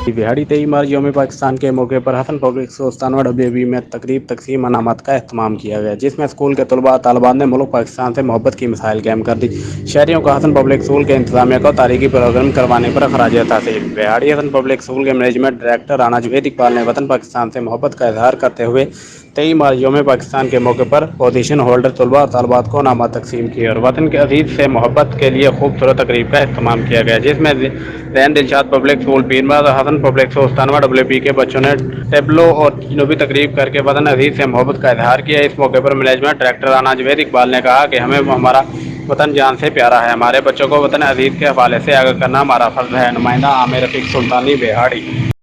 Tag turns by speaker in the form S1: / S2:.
S1: बिहाड़ी 23 मार्च यौम पाकिस्तान के मौके पर हसन पब्लिक स्कूल WAB में तकरीब तकसीम अनामत का अहतमाम किया गया, जिसमें स्कूल के तलबा तालिबात ने मुल्क पाकिस्तान से मोहब्बत की मिसाइल कायम कर दी। शहरियों को हसन पब्लिक स्कूल के इंतजामिया को तारीखी प्रोग्राम करवाने पर खराज तहसीन। बिहाड़ी हसन पब्लिक स्कूल के मैनेजमेंट डायरेक्टर राना जुवैद इकबाल ने वतन पाकिस्तान से मोहब्बत का इजहार करते हुए 23 मार्च यौम पाकिस्तान के मौके पर पोजीशन होल्डर तलबा और तालबात को इनामात तकसीम किए और वतन के अजीज से मोहब्बत के लिए खूबसूरत तकरीब का अहतमाम किया गया, जिसमें रैन दिलशाद पब्लिक स्कूल पीरबाद और हसन पब्लिक स्कूल WAP के बच्चों ने टेबलो और जुनूबी तकरीब करके वतन अजीज से मोहब्बत का इजहार किया। इस मौके पर मैनेजमेंट डायरेक्टर राना जुवैद इकबाल ने कहा कि हमें हमारा वतन जान से प्यारा है, हमारे बच्चों को वतन अजीज के हवाले से आगाह करना हमारा फर्ज है। नुमाइंदा आमिर रफीक सुल्तानी, बिहाड़ी।